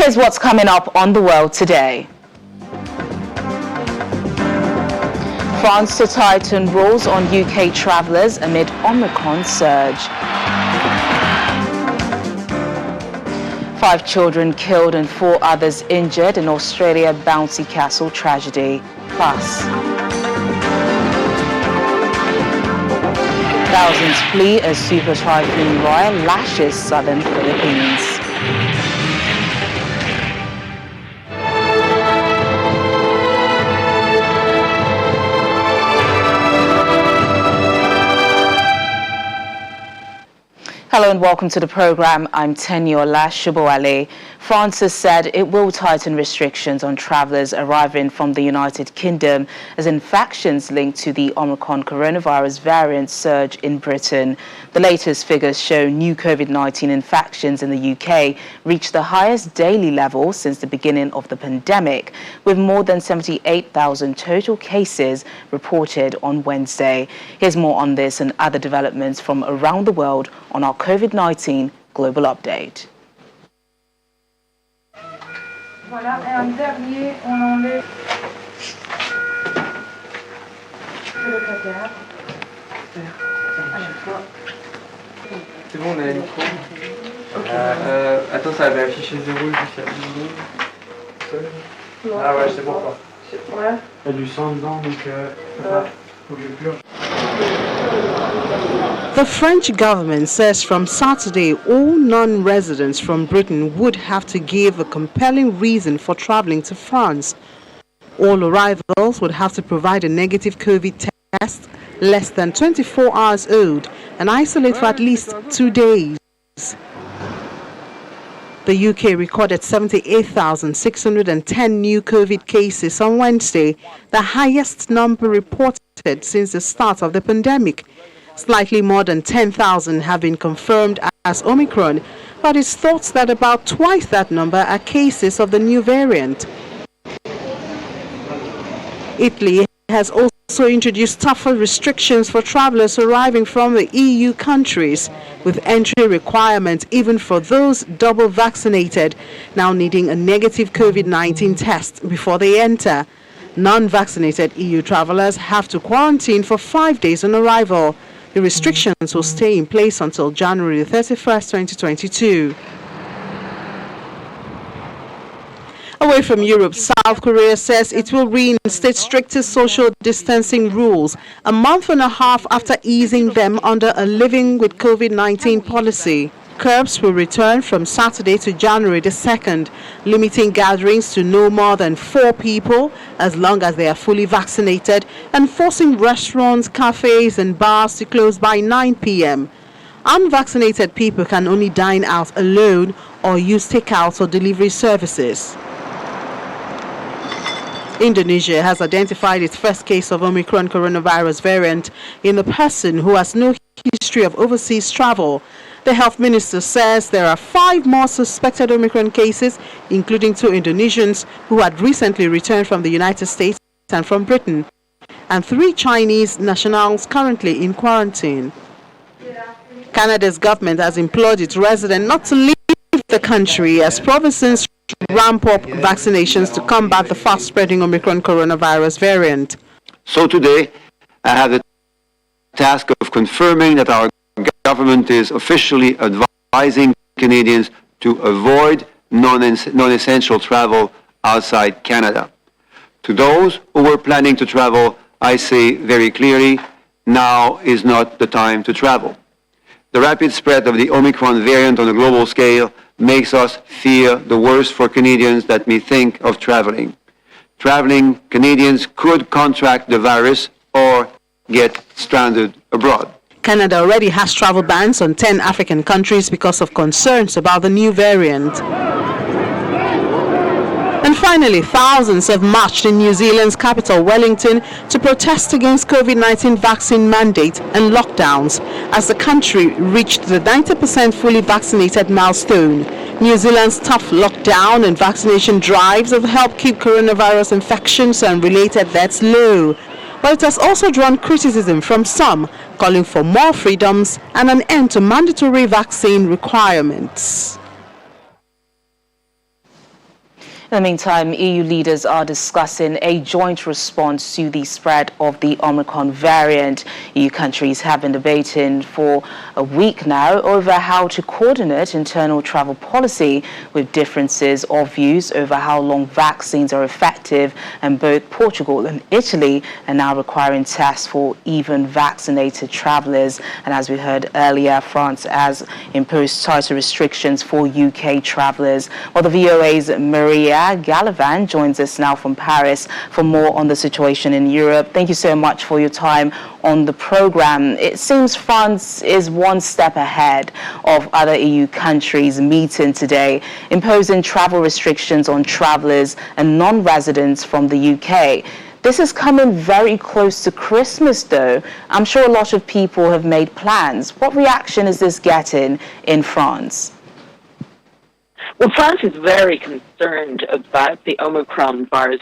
Here's what's coming up on The World Today. France to tighten rules on UK travellers amid Omicron surge. 5 children killed and 4 others injured in Australia bouncy castle tragedy. Plus, thousands flee as super typhoon Royal lashes southern Philippines. Hello and welcome to the program. I'm Teniola Shuboale. France has said it will tighten restrictions on travellers arriving from the United Kingdom as infections linked to the Omicron coronavirus variant surge in Britain. The latest figures show new COVID-19 infections in the UK reached the highest daily level since the beginning of the pandemic, with more than 78,000 total cases reported on Wednesday. Here's more on this and other developments from around the world on our COVID-19 Global Update. Voilà, et un dernier, on enlève le placard. C'est bon, on a la micro. Attends, ça avait affiché 0 jusqu'à 10 secondes. Ah ouais, c'est bon quoi. Ouais. Il y a du sang dedans, donc faut que je purge. The French government says from Saturday, all non-residents from Britain would have to give a compelling reason for traveling to France. All arrivals would have to provide a negative COVID test less than 24 hours old and isolate for at least 2 days. The UK recorded 78,610 new COVID cases on Wednesday, the highest number reported since the start of the pandemic. Slightly more than 10,000 have been confirmed as Omicron, but it's thought that about twice that number are cases of the new variant. Italy has also introduced tougher restrictions for travelers arriving from the EU countries, with entry requirements even for those double vaccinated, now needing a negative COVID-19 test before they enter. Non-vaccinated EU travelers have to quarantine for 5 days on arrival. The restrictions will stay in place until January 31st, 2022. Away from Europe, South Korea says it will reinstate stricter social distancing rules a month and a half after easing them under a living with COVID-19 policy. Curbs will return from Saturday to January the 2nd, limiting gatherings to no more than 4 people as long as they are fully vaccinated, and forcing restaurants, cafes and bars to close by 9 p.m. Unvaccinated people can only dine out alone or use takeout or delivery services. Indonesia has identified its first case of Omicron coronavirus variant in a person who has no history of overseas travel. The health minister says there are 5 more suspected Omicron cases, including 2 Indonesians who had recently returned from the United States and from Britain, and 3 Chinese nationals currently in quarantine. Canada's government has implored its residents not to leave the country as provinces ramp up vaccinations to combat the fast-spreading Omicron coronavirus variant. So today, I have the task of confirming that our government is officially advising Canadians to avoid non-essential travel outside Canada. To those who were planning to travel, I say very clearly, now is not the time to travel. The rapid spread of the Omicron variant on a global scale makes us fear the worst for Canadians that may think of traveling. Traveling Canadians could contract the virus or get stranded abroad. Canada already has travel bans on 10 African countries because of concerns about the new variant. And finally, thousands have marched in New Zealand's capital, Wellington, to protest against COVID-19 vaccine mandate and lockdowns as the country reached the 90% fully vaccinated milestone. New Zealand's tough lockdown and vaccination drives have helped keep coronavirus infections and related deaths low. But it has also drawn criticism from some, calling for more freedoms and an end to mandatory vaccine requirements. In the meantime, EU leaders are discussing a joint response to the spread of the Omicron variant. EU countries have been debating for a week now over how to coordinate internal travel policy, with differences of views over how long vaccines are effective, and both Portugal and Italy are now requiring tests for even vaccinated travellers. And as we heard earlier, France has imposed tighter restrictions for UK travellers. Well, the VOA's Maria Gallivan joins us now from Paris for more on the situation in Europe. Thank you so much for your time on the program. It seems France is one step ahead of other EU countries meeting today, imposing travel restrictions on travellers and non-residents from the UK. This is coming very close to Christmas, though. I'm sure a lot of people have made plans. What reaction is this getting in France? Well, France is very concerned about the Omicron virus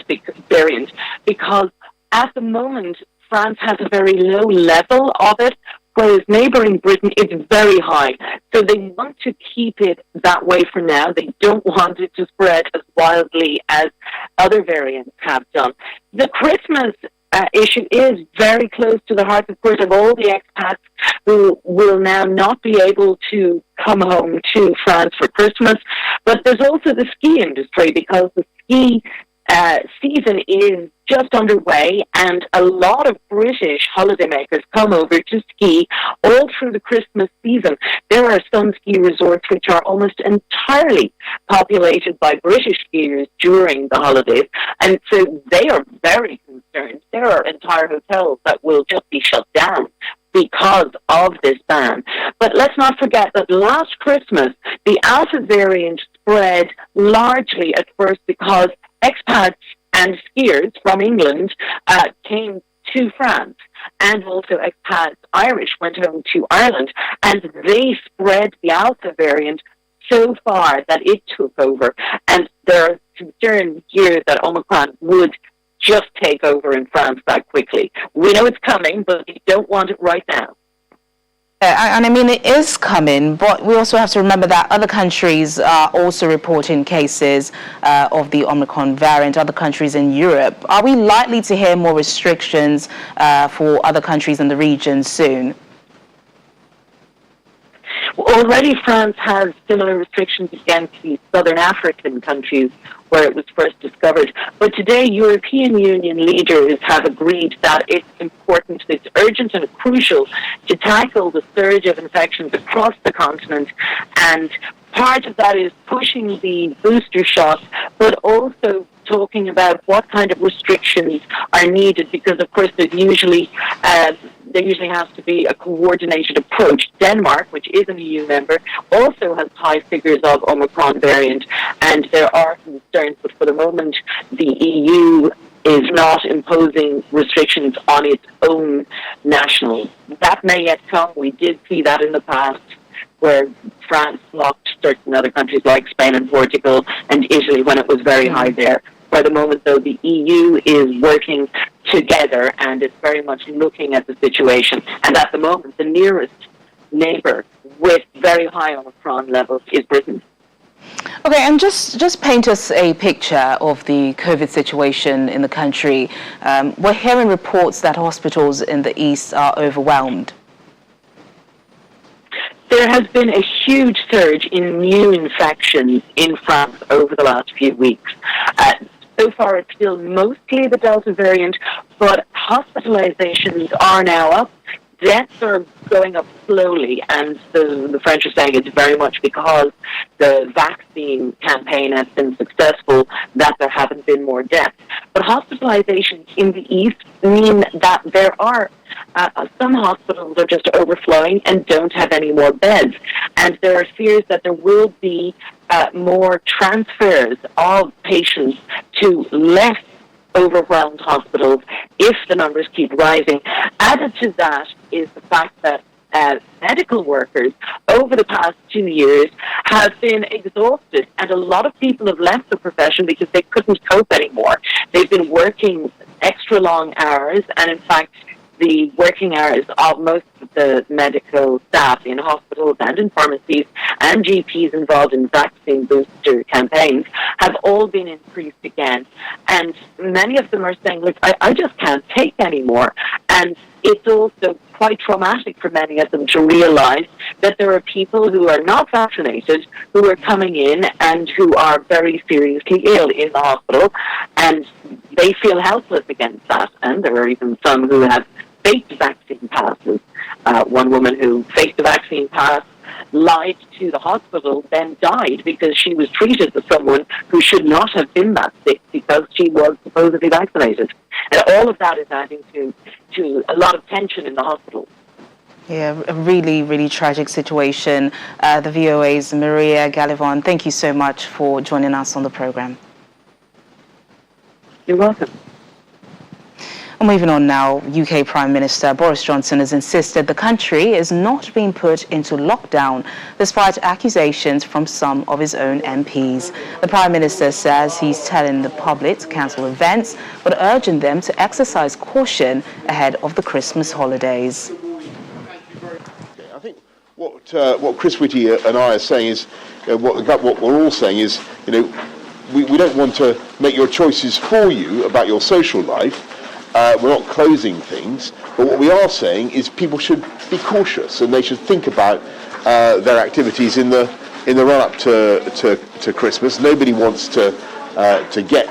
variant because at the moment France has a very low level of it, whereas neighbouring Britain is very high. So they want to keep it that way for now. They don't want it to spread as wildly as other variants have done. The Christmas issue is very close to the heart, of course, of all the expats who will now not be able to come home to France for Christmas. But there's also the ski industry, because the ski season is just underway, and a lot of British holidaymakers come over to ski all through the Christmas season. There are some ski resorts which are almost entirely populated by British skiers during the holidays, and so they are very concerned. There are entire hotels that will just be shut down because of this ban. But let's not forget that last Christmas, the Alpha variant spread largely at first because expats and skiers from England came to France, and also expats Irish went home to Ireland, and they spread the Alpha variant so far that it took over. And there are concerns here that Omicron would just take over in France that quickly. We know it's coming, but we don't want it right now. And I mean, it is coming, but we also have to remember that other countries are also reporting cases of the Omicron variant, other countries in Europe. Are we likely to hear more restrictions for other countries in the region soon? Already France has similar restrictions against the southern African countries where it was first discovered. But today, European Union leaders have agreed that it's important, it's urgent and crucial to tackle the surge of infections across the continent. And part of that is pushing the booster shot, but also talking about what kind of restrictions are needed, because of course there usually has to be a coordinated approach. Denmark, which is an EU member, also has high figures of Omicron variant, and there are concerns, but for the moment the EU is not imposing restrictions on its own nationals. That may yet come. We did see that in the past, where France blocked certain other countries like Spain and Portugal and Italy when it was very high there. For the moment, though, the EU is working together and is very much looking at the situation. And at the moment, the nearest neighbour with very high Omicron levels is Britain. Okay, and just paint us a picture of the COVID situation in the country. We're hearing reports that hospitals in the east are overwhelmed. There has been a huge surge in new infections in France over the last few weeks. So far, it's still mostly the Delta variant, but hospitalizations are now up. Deaths are going up slowly, and the French are saying it's very much because the vaccine campaign has been successful that there haven't been more deaths. But hospitalizations in the east mean that there are some hospitals are just overflowing and don't have any more beds. And there are fears that there will be more transfers of patients to less overwhelmed hospitals if the numbers keep rising. Added to that is the fact that medical workers over the past 2 years have been exhausted, and a lot of people have left the profession because they couldn't cope anymore. They've been working extra long hours, and in fact the working hours of most the medical staff in hospitals and in pharmacies and GPs involved in vaccine booster campaigns have all been increased again. And many of them are saying, look, I just can't take anymore. And it's also quite traumatic for many of them to realize that there are people who are not vaccinated who are coming in and who are very seriously ill in the hospital, and they feel helpless against that. And there are even some who have faked vaccine passes. One woman who faked the vaccine pass, lied to the hospital, then died because she was treated as someone who should not have been that sick because she was supposedly vaccinated. And all of that is adding to a lot of tension in the hospital. Yeah, a really, really tragic situation. The VOA's Maria Gallivan, thank you so much for joining us on the program. You're welcome. And moving on now, UK Prime Minister Boris Johnson has insisted the country is not being put into lockdown despite accusations from some of his own MPs. The Prime Minister says he's telling the public to cancel events, but urging them to exercise caution ahead of the Christmas holidays. I think what Chris Whitty and I are saying is, what we're all saying is, we don't want to make your choices for you about your social life. We're not closing things, but what we are saying is people should be cautious and they should think about their activities in the run-up to Christmas. Nobody wants to get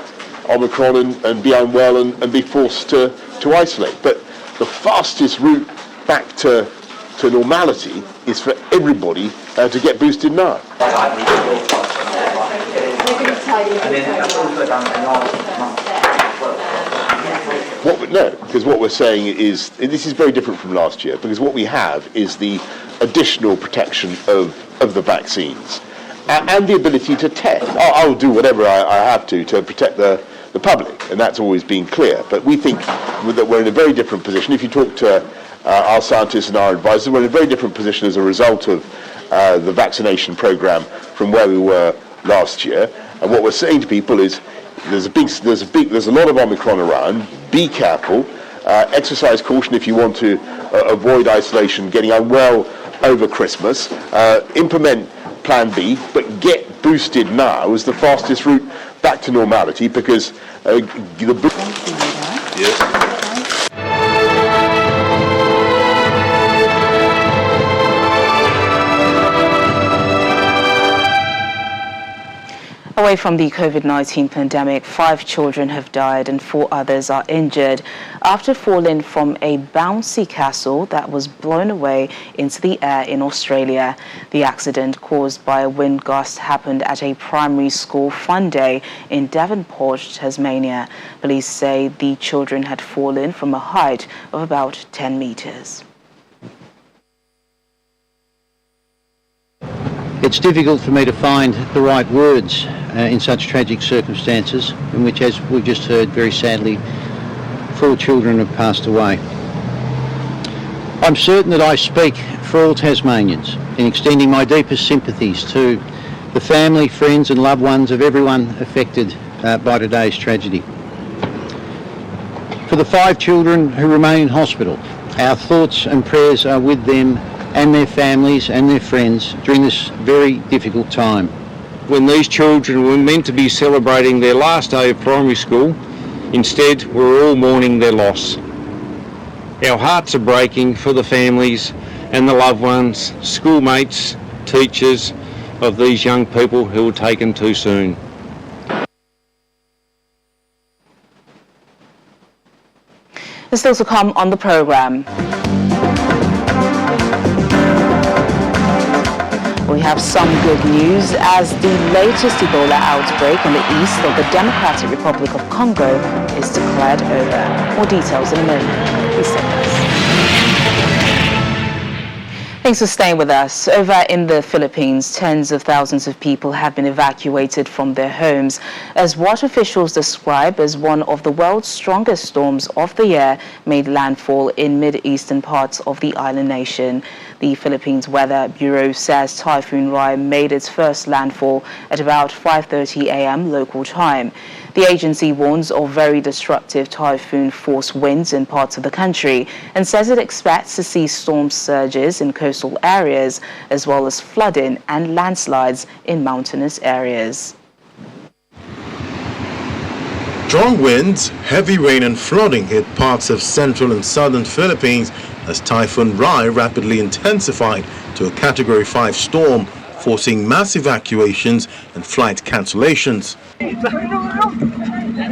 Omicron and be unwell and be forced to isolate. But the fastest route back to normality is for everybody to get boosted now. Because what we're saying is, this is very different from last year, because what we have is the additional protection of the vaccines and the ability to test. I'll do whatever I have to protect the public, and that's always been clear. But we think that we're in a very different position. If you talk to our scientists and our advisors, we're in a very different position as a result of the vaccination program from where we were last year. And what we're saying to people is, there's a lot of Omicron around. Be careful. Exercise caution if you want to avoid isolation, getting unwell over Christmas. Implement Plan B, but get boosted now as the fastest route back to normality, because Yes. Away from the COVID-19 pandemic, 5 children have died and 4 others are injured after falling from a bouncy castle that was blown away into the air in Australia. The accident, caused by a wind gust, happened at a primary school fun day in Devonport, Tasmania. Police say the children had fallen from a height of about 10 meters. It's difficult for me to find the right words in such tragic circumstances, in which, as we've just heard, very sadly, 4 children have passed away. I'm certain that I speak for all Tasmanians in extending my deepest sympathies to the family, friends and loved ones of everyone affected by today's tragedy. For the 5 children who remain in hospital, our thoughts and prayers are with them and their families and their friends during this very difficult time. When these children were meant to be celebrating their last day of primary school, instead we're all mourning their loss. Our hearts are breaking for the families and the loved ones, schoolmates, teachers of these young people who were taken too soon. There's still to come on the programme. We have some good news as the latest Ebola outbreak in the east of the Democratic Republic of Congo is declared over. More details in a moment. Please stay with us. Thanks for staying with us. Over in the Philippines, tens of thousands of people have been evacuated from their homes as what officials describe as one of the world's strongest storms of the year made landfall in mid-eastern parts of the island nation. The Philippines Weather Bureau says Typhoon Rai made its first landfall at about 5:30 a.m. local time. The agency warns of very destructive typhoon-force winds in parts of the country and says it expects to see storm surges in coastal areas as well as flooding and landslides in mountainous areas. Strong winds, heavy rain and flooding hit parts of central and southern Philippines as Typhoon Rai rapidly intensified to a Category 5 storm, forcing mass evacuations and flight cancellations.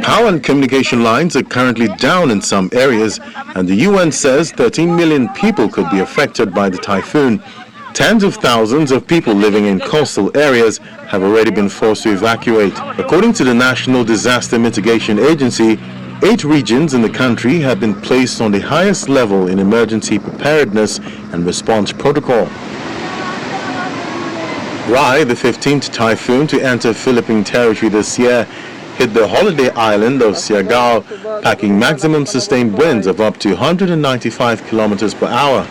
Power and communication lines are currently down in some areas, and the UN says 13 million people could be affected by the typhoon. Tens of thousands of people living in coastal areas have already been forced to evacuate. According to the National Disaster Mitigation Agency, 8 regions in the country have been placed on the highest level in emergency preparedness and response protocol. Rai, the 15th typhoon to enter Philippine territory this year, hit the holiday island of Siargao, packing maximum sustained winds of up to 195 kilometers per hour.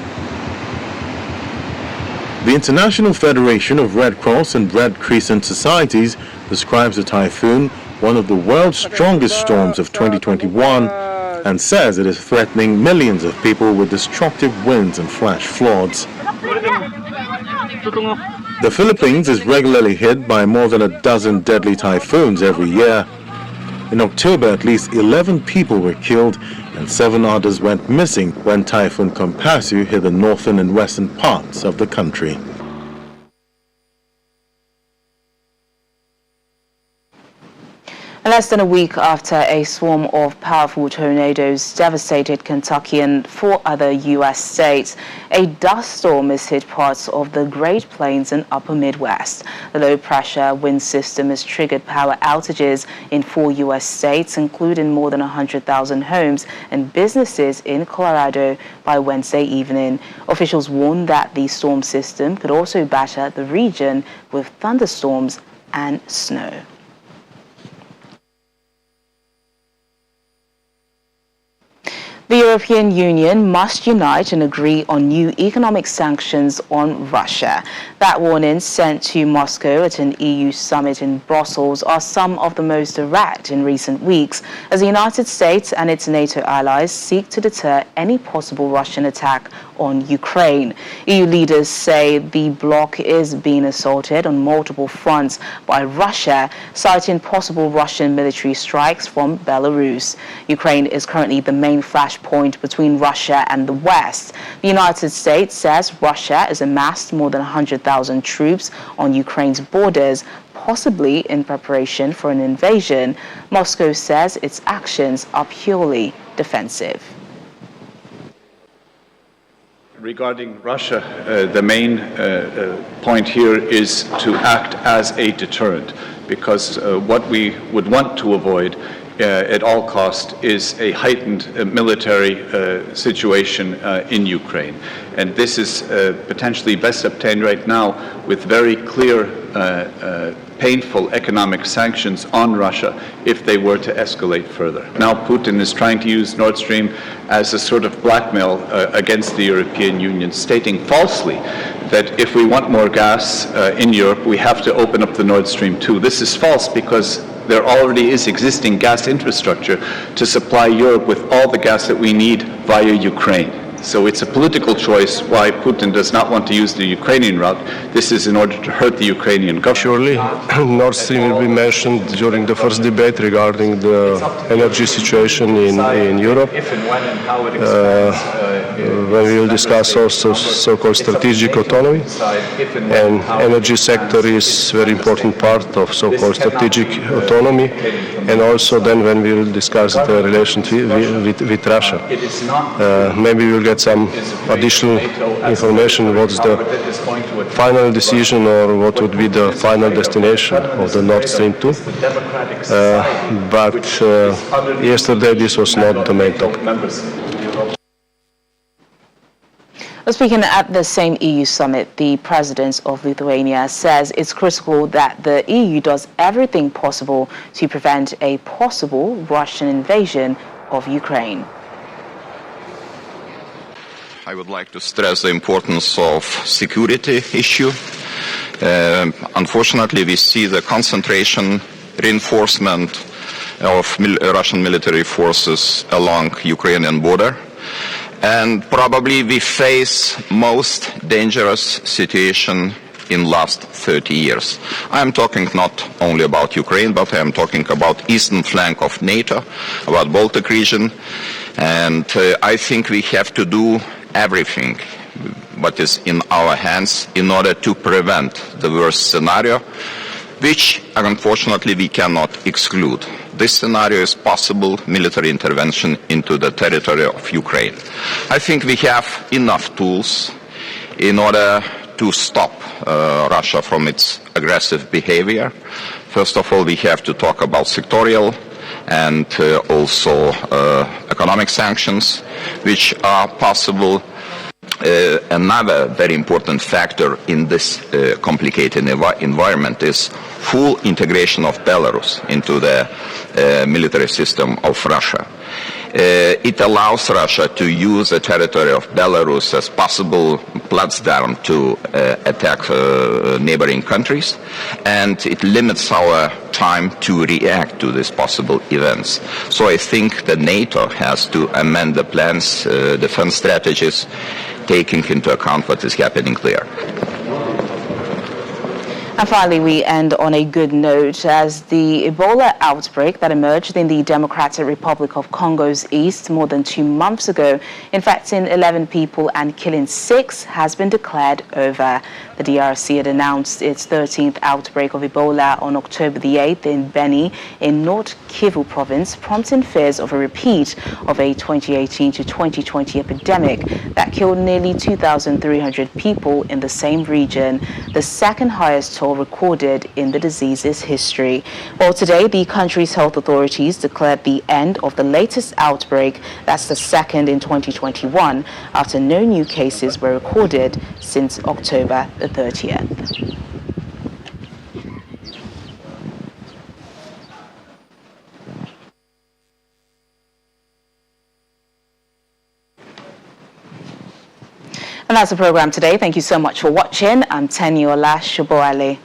The International Federation of Red Cross and Red Crescent Societies describes the typhoon one of the world's strongest storms of 2021 and says it is threatening millions of people with destructive winds and flash floods. The Philippines is regularly hit by more than a dozen deadly typhoons every year. In October, at least 11 people were killed and 7 others went missing when Typhoon Kompasu hit the northern and western parts of the country. Less than a week after a swarm of powerful tornadoes devastated Kentucky and 4 other U.S. states, a dust storm has hit parts of the Great Plains and Upper Midwest. The low-pressure wind system has triggered power outages in 4 U.S. states, including more than 100,000 homes and businesses in Colorado by Wednesday evening. Officials warn that the storm system could also batter the region with thunderstorms and snow. The European Union must unite and agree on new economic sanctions on Russia. That warning sent to Moscow at an EU summit in Brussels are some of the most direct in recent weeks as the United States and its NATO allies seek to deter any possible Russian attack on Ukraine. EU leaders say the bloc is being assaulted on multiple fronts by Russia, citing possible Russian military strikes from Belarus. Ukraine is currently the main flashpoint between Russia and the West. The United States says Russia has amassed more than 100,000 troops on Ukraine's borders, possibly in preparation for an invasion. Moscow says its actions are purely defensive. Regarding Russia, the main point here is to act as a deterrent, because what we would want to avoid at all cost is a heightened military situation in Ukraine. And this is potentially best obtained right now with very clear, painful economic sanctions on Russia if they were to escalate further. Now Putin is trying to use Nord Stream as a sort of blackmail against the European Union, stating falsely that if we want more gas in Europe, we have to open up the Nord Stream 2. This is false because there already is existing gas infrastructure to supply Europe with all the gas that we need via Ukraine. So it's a political choice why Putin does not want to use the Ukrainian route. This is in order to hurt the Ukrainian government. Surely, Nord Stream will be mentioned during the first debate regarding the energy situation in Europe. When we will discuss also so-called strategic autonomy, and energy sector is very important part of so-called strategic autonomy, and also then when we will discuss the relations with Russia. Maybe we'll get some additional information what's the final decision or what would be the final destination of the Nord Stream 2. But yesterday this was not the main topic. Speaking at the same EU summit, the president of Lithuania says it's critical that the EU does everything possible to prevent a possible Russian invasion of Ukraine. I would like to stress the importance of security issue. Unfortunately, we see the concentration, reinforcement of Russian military forces along Ukrainian border. And probably we face most dangerous situation in last 30 years. I am talking not only about Ukraine, but I am talking about eastern flank of NATO, about Baltic region. And I think we have to do everything what is in our hands in order to prevent the worst scenario, which unfortunately we cannot exclude. This scenario is possible military intervention into the territory of Ukraine. I think we have enough tools in order to stop Russia from its aggressive behavior. First of all, we have to talk about sectorial and also economic sanctions, which are possible. Another very important factor in this complicated environment is full integration of Belarus into the military system of Russia. It allows Russia to use the territory of Belarus as possible platform to attack neighboring countries, and it limits our time to react to these possible events. So I think that NATO has to amend the plans, defense strategies, taking into account what is happening there. And finally, we end on a good note as the Ebola outbreak that emerged in the Democratic Republic of Congo's east more than 2 months ago, infecting 11 people and killing 6, has been declared over. The DRC had announced its 13th outbreak of Ebola on October the 8th in Beni in North Kivu province, prompting fears of a repeat of a 2018 to 2020 epidemic that killed nearly 2,300 people in the same region, the second highest toll recorded in the disease's history. Well, today, the country's health authorities declared the end of the latest outbreak, that's the second in 2021, after no new cases were recorded since October the 30th. And that's the program today. Thank you so much for watching. I'm Teniola Shoboale.